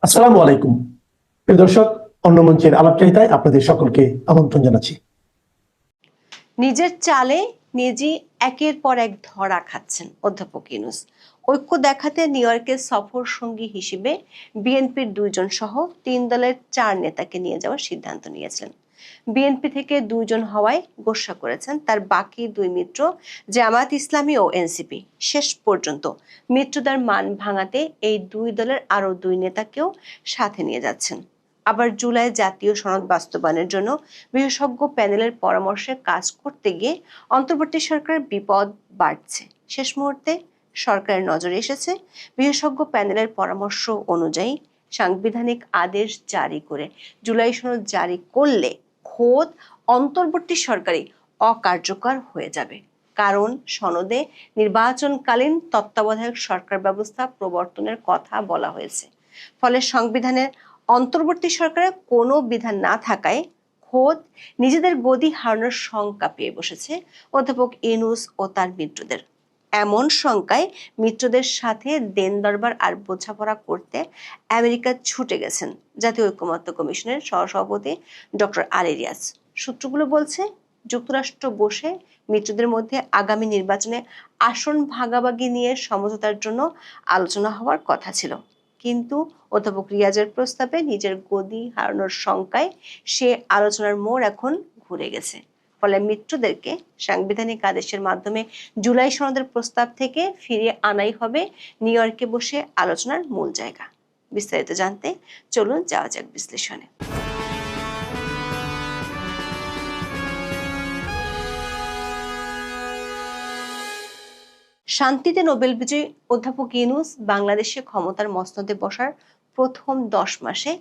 আসসালামু আলাইকুম প্রিয় দর্শক, অন্য মঞ্চের আলাপচারিতায় আপনাদের সকলকে আমন্ত্রণ জানাচ্ছি। নিজের চালে নিজেই একের পর এক ধরা খাচ্ছেন অধ্যাপক ইউনূস। ঐক্য দেখাতে নিউ ইয়র্কের সফর সঙ্গী হিসেবে বিএনপির 2 জন সহ 3 দলের 4 নেতাকে নিয়ে যাওয়ার সিদ্ধান্ত নিয়েছিলেন। বিএনপি থেকে 2 জন হওয়ায় গোস্বা করেছেন তার বাকি 2 মিত্র জামায়াত ইসলামী ও এনসিপি। শেষ পর্যন্ত মিত্রদের মান ভাঙাতে এই 2 দলের আরো 2 নেতাকেও সাথে নিয়ে যাচ্ছেন। আবার জুলাই জাতীয় সনদ বাস্তবায়নের জন্য বিশেষজ্ঞ প্যানেলের পরামর্শে কাজ করতে গিয়ে অন্তর্বর্তী সরকারের বিপদ বাড়ছে। শেষ মুহূর্তে সরকারের নজরে এসেছে বিশেষজ্ঞ প্যানেলের পরামর্শ অনুযায়ী সাংবিধানিক আদেশ জারি করে জুলাই সনদ জারি করলে খোদ অন্তর্বর্তী সরকারই অকার্যকর হয়ে যাবে। কারণ সনদে নির্বাচনকালীন তত্ত্বাবধায়ক সরকার ব্যবস্থা প্রবর্তনের কথা বলা হয়েছে। ফলে সংবিধানের অন্তর্বর্তী সরকারের কোনো বিধান না থাকায় খোদ নিজেদের গদি হারানোর শঙ্কা পেয়ে বসেছে অধ্যাপক ইউনূস ও তার মিত্রদের। এমন শঙ্কায় মিত্রদের সাথে দেন দরবার আর বোঝাপড়া করতে আমেরিকা ছুটে গেছেন জাতীয় ঐকমত্য কমিশনের সহসভাপতি ডক্টর আলী রিয়াজ। সূত্রগুলো বলছে যুক্তরাষ্ট্র বসে মিত্রদের মধ্যে আগামী নির্বাচনে আসন ভাগাভাগি নিয়ে সমঝোতার জন্য আলোচনা হওয়ার কথা ছিল, কিন্তু অধ্যাপক রিয়াজের প্রস্তাবে নিজের গদি হারানোর শঙ্কায় সে আলোচনার মোড় এখন ঘুরে গেছে। ফলে মিত্রদেরকে সাংবিধানিক আদেশের মাধ্যমে জুলাই সনদের প্রস্তাব থেকে ফিরিয়ে আনাই হবে নিউ ইয়র্কে বসে আলোচনার মূল জায়গা। বিস্তারিত জানতে চলুন যাওয়া যাক বিশ্লেষণে। শান্তিতে নোবেল বিজয়ী অধ্যাপক ইউনূস বাংলাদেশে ক্ষমতার মসনদে বসার প্রথম 10 মাসে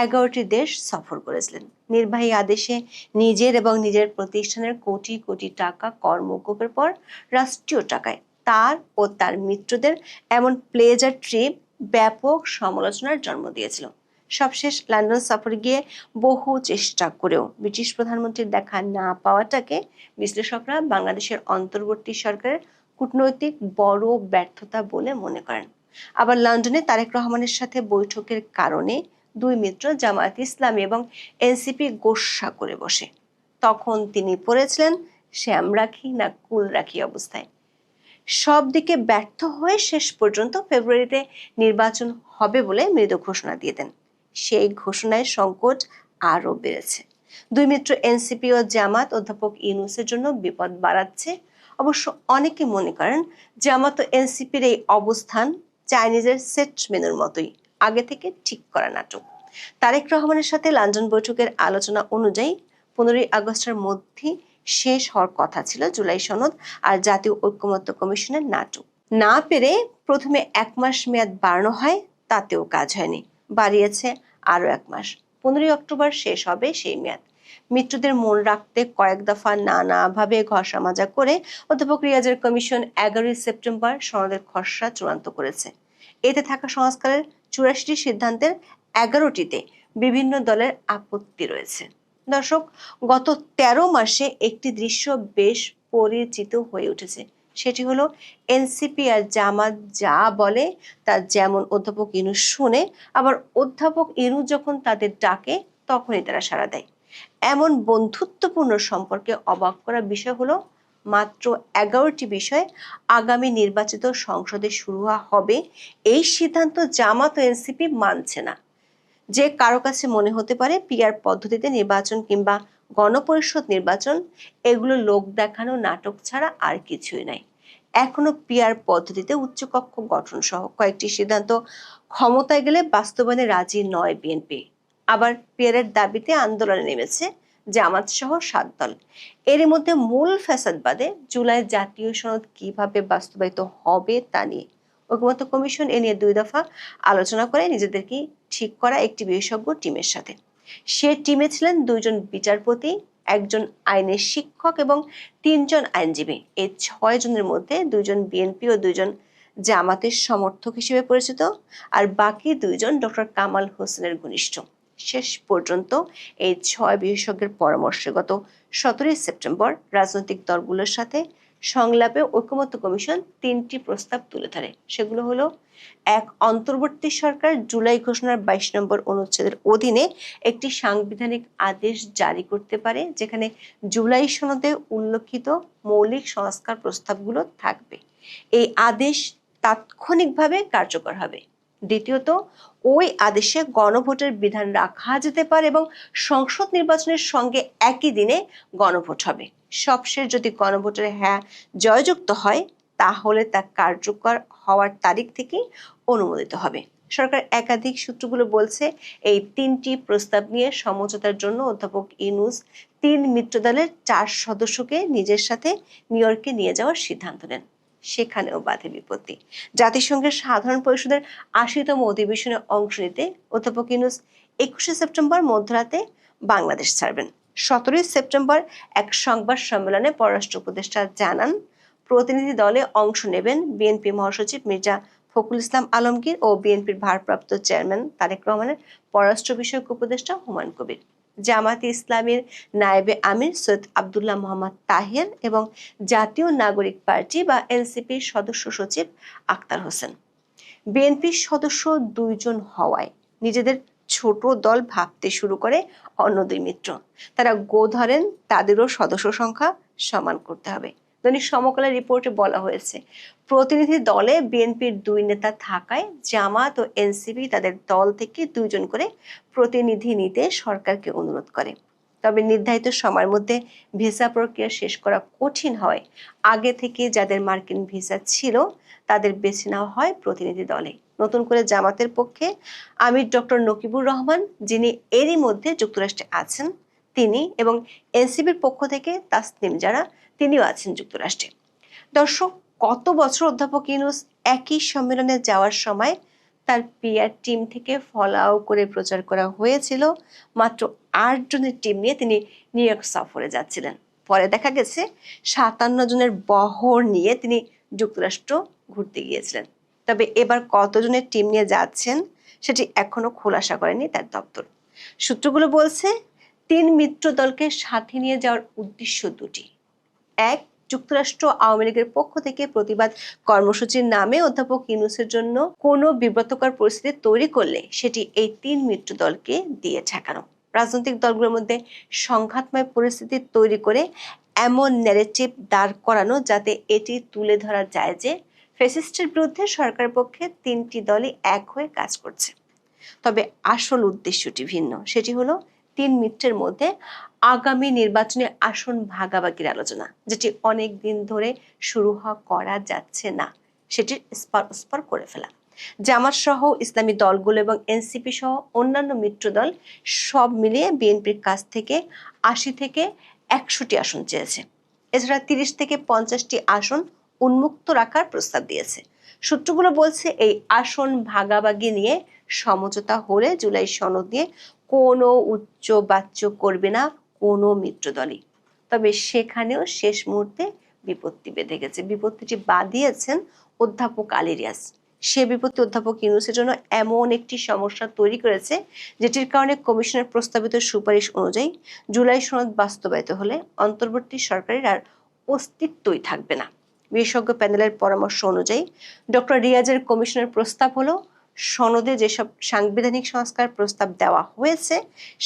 11টি দেশ সফর করেছিলেন। নির্বাহী আদেশে নিজের এবং নিজের প্রতিষ্ঠানের কোটি কোটি টাকা কর মওকুফের পর রাষ্ট্রীয় টাকায় তার ও তার মিত্রদের এমন প্লেজার ট্রিপ ব্যাপক সমালোচনার জন্ম দিয়েছিল। সবশেষ লন্ডন সফরে গিয়ে বহু চেষ্টা করেও ব্রিটিশ প্রধানমন্ত্রীর দেখা না পাওয়াটাকে বিশ্লেষকরা বাংলাদেশের অন্তর্বর্তী সরকারের কূটনৈতিক বড় ব্যর্থতা বলে মনে করেন। আবার লন্ডনে তারেক রহমানের সাথে বৈঠকের কারণে 2 মিত্র জামায়াত ইসলামী এবং এনসিপি গোস্বা করে বসে। তখন তিনি পড়েছিলেন শ্যাম রাখি না কুল রাখি অবস্থায়। সব দিকে ব্যর্থ হয়ে শেষ পর্যন্ত ফেব্রুয়ারিতে নির্বাচন হবে বলে মৃদু ঘোষণা দিয়ে দেন। সেই ঘোষণায় সংকট আরো বেড়েছে। 2 মিত্র এনসিপি ও জামাত অধ্যাপক ইউনূসের জন্য বিপদ বাড়াচ্ছে। অবশ্য অনেকে মনে করেন জামাত ও এনসিপির এই অবস্থান চাইনিজের সেট মেনুর মতোই, আগে থেকে ঠিক করা নাটক। তারেক রহমানের সাথে লন্ডন বৈঠকের আলোচনা অনুযায়ী 15ই আগস্টের মধ্যে শেষ হওয়ার কথা ছিল জুলাই সনদ আর জাতীয় ঐকমত্য কমিশনের নাটক। না পেরে প্রথমে 1 মাস মেয়াদ বাড়ানো হয়, তাতেও কাজ হয়নি, বাড়িয়েছে আরো 1 মাস। 15ই অক্টোবর শেষ হবে সেই মেয়াদ। মিত্রদের মন রাখতে কয়েক দফা নানাভাবে ঘষা মাজা করে অধ্যাপক রিয়াজের কমিশন 11ই সেপ্টেম্বর সনদের খসড়া চূড়ান্ত করেছে। এতে থাকা সংস্কারের 84টি সিদ্ধান্তের 11টিতে বিভিন্ন দলের আপত্তি রয়েছে। দর্শক, গত 13 মাসে একটি দৃশ্য বেশ পরিচিত হয়ে উঠেছে। সেটি হলো এনসিপি আর জামাত যা বলে তা যেমন অধ্যাপক ইউনূস শুনে, আবার অধ্যাপক ইউনূস যখন তাদের ডাকে তখনই তারা সাড়া দেয়। এমন বন্ধুত্বপূর্ণ সম্পর্কে অবাক করা বিষয় হলো মাত্র 11টি বিষয় আগামী নির্বাচিত সংসদে শুরু হবে এই সিদ্ধান্ত জামাত ও এনসিপি মানছে না। যে কারো কাছে মনে হতে পারে পিআর পদ্ধতিতে নির্বাচন কিংবা গণপরিষদ নির্বাচন এগুলো লোক দেখানো নাটক ছাড়া আর কিছুই নাই। এখনো পিআর পদ্ধতিতে উচ্চকক্ষ গঠন সহ কয়েকটি সিদ্ধান্ত ক্ষমতায় গেলে বাস্তবায়নে রাজি নয় বিএনপি। আবার পিআরের দাবিতে আন্দোলনে নেমেছে জামাত সহ 7 দল। এরই মধ্যে মূল ফ্যাসাদবাদে জুলাই জাতীয় সনদ কিভাবে বাস্তবায়িত হবে তা নিয়ে ঐকমত্য কমিশন এ নিয়ে 2 দফা আলোচনা করে নিজেদেরকে ঠিক করা একটি বিশেষজ্ঞ টিমের সাথে। সে টিমে ছিলেন 2 জন বিচারপতি, 1 জন আইনের শিক্ষক এবং 3 জন আইনজীবী। এই 6 জনের মধ্যে 2 জন বিএনপি ও 2 জন জামাতের সমর্থক হিসেবে পরিচিত, আর বাকি 2 জন ডক্টর কামাল হোসেনের ঘনিষ্ঠ। শেষ পর্যন্ত এই 6 বিশেষজ্ঞের পরামর্শে গত 17ই সেপ্টেম্বর রাজনৈতিক দলগুলোর সাথে সংলাপে ঐকমত্য কমিশন 3টি প্রস্তাব তুলে ধরে। সেগুলো হলো: এক, অন্তর্বর্তী সরকার জুলাই ঘোষণার 22 নম্বর অনুচ্ছেদের অধীনে একটি সাংবিধানিক আদেশ জারি করতে পারে যেখানে জুলাই সনদে উল্লেখিত মৌলিক সংস্কার প্রস্তাবগুলো থাকবে। এই আদেশ তাৎক্ষণিকভাবে কার্যকর হবে। দ্বিতীয়ত, ওই আদেশে গণভোটের বিধান রাখা যেতে পারে এবং সংসদ নির্বাচনের সঙ্গে একই দিনে গণভোট হবে। সবশেষ যদি গণভোটের হ্যাঁ জয়যুক্ত হয় তাহলে তা কার্যকর হওয়ার তারিখ থেকেই অনুমোদিত হবে। সরকার একাধিক সূত্রগুলো বলছে এই 3টি প্রস্তাব নিয়ে সমঝোতার জন্য অধ্যাপক ইউনূস 3 মিত্রদলের 4 সদস্যকে নিজের সাথে নিউ ইয়র্কে নিয়ে যাওয়ার সিদ্ধান্ত নেন। সেখানেও বাধে বিপত্তি। জাতিসংঘের সাধারণ পরিষদের 80তম অধিবেশনে অংশ নিতে অধ্যাপক ইউনূস 21শে সেপ্টেম্বর মধ্যরাতে বাংলাদেশ ছাড়বেন। 17ই সেপ্টেম্বর এক সংবাদ সম্মেলনে পররাষ্ট্র উপদেষ্টা জানান, প্রতিনিধি দলে অংশ নেবেন বিএনপি মহাসচিব মির্জা ফখরুল ইসলাম আলমগীর ও বিএনপির ভারপ্রাপ্ত চেয়ারম্যান তারেক রহমানের পররাষ্ট্র বিষয়ক উপদেষ্টা হুমায়ুন কবির, জামায়াতে ইসলামীর নায়েবে আমির সৈয়দ আব্দুল্লাহ মোহাম্মদ তাহের এবং জাতীয় নাগরিক পার্টি বা এনসিপির সদস্য সচিব আক্তার হোসেন। বিএনপির সদস্য 2 জন হওয়ায় নিজেদের ছোট দল ভাবতে শুরু করে অন্য 2 মিত্র। তারা গো ধরেন তাদেরও সদস্য সংখ্যা সমান করতে হবে। দৈনিক সমকালের রিপোর্টে বলা হয়েছে, প্রতিনিধি দলে বিএনপির 2 নেতা থাকায় জামাত ও এনসিপি তাদের দল থেকে 2 জন করে প্রতিনিধি নিতে সরকারকে অনুরোধ করে। তবে নির্ধারিত সময়ের মধ্যে ভিসা প্রক্রিয়া শেষ করা কঠিন হয় আগে থেকে যাদের মার্কিন ভিসা ছিল তাদের বেছে নেওয়া হয় প্রতিনিধি দলে। নতুন করে জামাতের পক্ষে আমির ডক্টর নকিবুর রহমান, যিনি এরই মধ্যে যুক্তরাষ্ট্রে আছেন, তিনি এবং এনসিপির পক্ষ থেকে তাসনিম যারা, তিনিও আছেন যুক্তরাষ্ট্রে। দর্শক, গত বছর অধ্যাপক ইউনূস একই সম্মেলনে যাওয়ার সময় তার পিআর টিম থেকে ফলাও করে প্রচার করা হয়েছিল মাত্র 8 জনের টিম নিয়ে তিনি নিউ ইয়র্ক সফরে যাচ্ছিলেন। পরে দেখা গেছে 57 জনের বহর নিয়ে তিনি যুক্তরাষ্ট্র ঘুরতে গিয়েছিলেন। তবে এবার কতজনের টিম নিয়ে যাচ্ছেন সেটি এখনো খোলাসা করেনি তার দপ্তর। সূত্রগুলো বলছে, 3 মিত্র দলকে সাথে নিয়ে যাওয়ার উদ্দেশ্য 2টি। এক, যুক্তরাষ্ট্র আওয়ামী লীগের পক্ষ থেকে প্রতিবাদ কর্মসূচির নামে অধ্যাপক ইউনূসের জন্য কোনো বিব্রতকর পরিস্থিতি তৈরি করলে সেটি এই 3 মিত্র দলকে দিয়ে ঠেকানো। রাজনৈতিক দলগুলোর মধ্যে সংঘাতময় পরিস্থিতি তৈরি করে এমন ন্যারেটিভ দাঁড় করানো যাতে এটি তুলে ধরা যায় যে ফ্যাসিস্টের বিরুদ্ধে সরকারের পক্ষে 3টি দলই এক হয়ে কাজ করছে। তবে আসল উদ্দেশ্যটি ভিন্ন। সেটি হলো 3 মিত্রের মধ্যে আগামী নির্বাচনে আসন ভাগাভাগির আলোচনা, যেটি অনেক দিন ধরে শুরু করা যাচ্ছে না, সেটি স্পর করে ফেলা। জামাত সহ ইসলামী দলগুলো এবং এনসিপি সহ অন্যান্য মিত্র দল সব মিলিয়ে বিএনপির কাছ থেকে 80 থেকে 100টি আসন চেয়েছে। এছাড়া 30 থেকে 50টি আসন উন্মুক্ত রাখার প্রস্তাব দিয়েছে। সূত্রগুলো বলছে, এই আসন ভাগাভাগি নিয়ে সমঝোতা হলে জুলাই সনদ নিয়ে কোনো উচ্চ বাচ্য করবে না কোনো মিত্র দলই। তবে সেখানেও শেষ মুহূর্তে বিপত্তি বেঁধে গেছে। বিপত্তিটি বাঁধিয়েছেন অধ্যাপক আলী রিয়াজ। সে বিপত্তি অধ্যাপক ইউনূসের জন্য এমন একটি সমস্যা তৈরি করেছে যেটির কারণে কমিশনের প্রস্তাবিত সুপারিশ অনুযায়ী জুলাই সনদ বাস্তবায়িত হলে অন্তর্বর্তী সরকারের আর অস্তিত্বই থাকবে না। বিশেষজ্ঞ প্যানেলের পরামর্শ অনুযায়ী ডক্টর রিয়াজের কমিশনের প্রস্তাব হলো, সনদে যেসব সাংবিধানিক সংস্কার প্রস্তাব দেওয়া হয়েছে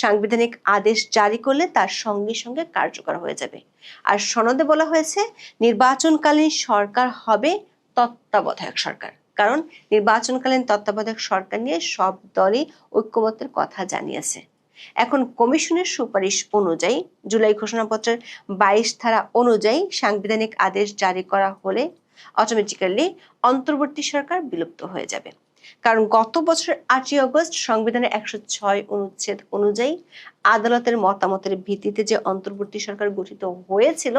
সাংবিধানিক আদেশ জারি করলে তার সঙ্গে সঙ্গে কার্যকর হয়ে যাবে। আর সনদে বলা হয়েছে নির্বাচনকালীন সরকার হবে তত্ত্বাবধায়ক সরকার, কারণ নির্বাচনকালীন তত্ত্বাবধায়ক সরকার নিয়ে সব দলই ঐক্যমত্যের কথা জানিয়েছে। এখন কমিশনের সুপারিশ অনুযায়ী জুলাই ঘোষণাপত্রের 22 ধারা অনুযায়ী সাংবিধানিক আদেশ জারি করা হলে অটোমেটিক্যালি অন্তর্বর্তী সরকার বিলুপ্ত হয়ে যাবে। কারণ গত বছরের 8ই অগস্ট সংবিধানের 106 অনুচ্ছেদ অনুযায়ী আদালতের মতামতের ভিত্তিতে যে অন্তর্বর্তী সরকার গঠিত হয়েছিল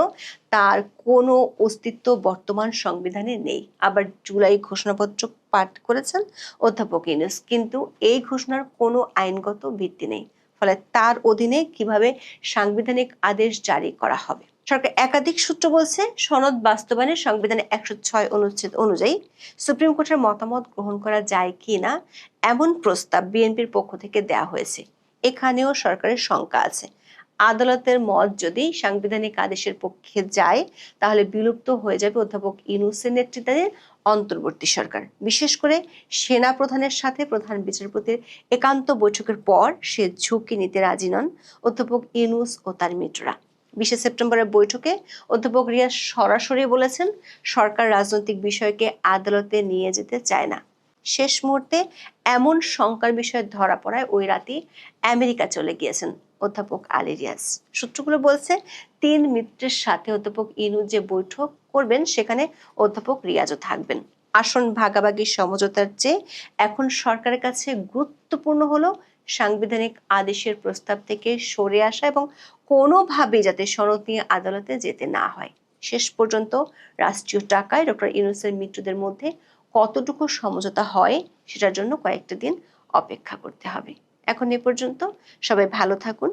তার কোনো অস্তিত্ব বর্তমান সংবিধানে নেই। আবার জুলাই ঘোষণাপত্র পাঠ করেছেন অধ্যাপক ইউনূস, কিন্তু এই ঘোষণার কোনো আইনগত ভিত্তি নেই। ফলে তার অধীনে কিভাবে সাংবিধানিক আদেশ জারি করা হবে? সরকার একাধিক সূত্র বলছে, সনদ বাস্তবায়নে সংবিধানের 106 অনুচ্ছেদ অনুযায়ী সুপ্রিম কোর্টের মতামত গ্রহণ করা যায় কি না এমন প্রস্তাব বিএনপির পক্ষ থেকে দেওয়া হয়েছে। এখানেও সরকারের শঙ্কা আছে। আদালতের মত যদি সাংবিধানিক আদেশের পক্ষে যায় তাহলে বিলুপ্ত হয়ে যাবে অধ্যাপক ইউনূসের নেতৃত্বাধীন অন্তর্বর্তী সরকার। বিশেষ করে সেনা প্রধানের সাথে প্রধান বিচারপতির একান্ত বৈঠকের পর সে ঝুঁকি নিতে রাজি নন অধ্যাপক ইউনূস ও তার মিত্ররা। 20 সেপ্টেম্বরের বৈঠকে অধ্যাপক রিয়াজ সরাসরি বলেছেন, সরকার রাজনৈতিক বিষয়কে আদালতে নিয়ে যেতে চায় না। শেষ মুহূর্তে এমন শঙ্কার বিষয় ধরা পড়ায় ওই রাতেই আমেরিকা চলে গিয়েছেন অধ্যাপক আলী রিয়াজ। সূত্রগুলো বলছে, 3 মিত্রের সাথে অধ্যাপক ইউনূস যে বৈঠক করবেন সেখানে অধ্যাপক রিয়াজও থাকবেন। আসন ভাগাভাগির সমঝোতার চেয়ে এখন সরকারের কাছে গুরুত্বপূর্ণ হলো সাংবিধানিক আদেশের প্রস্তাব থেকে সরে আসা এবং কোনোভাবেই যাতে সনদ নিয়ে আদালতে যেতে না হয়। শেষ পর্যন্ত রাষ্ট্রীয় টাকায় ডক্টর ইউনূসের মিত্রদের মধ্যে কতটুকু সমঝোতা হয় সেটার জন্য কয়েকটা দিন অপেক্ষা করতে হবে। এখন এ পর্যন্ত, সবাই ভালো থাকুন।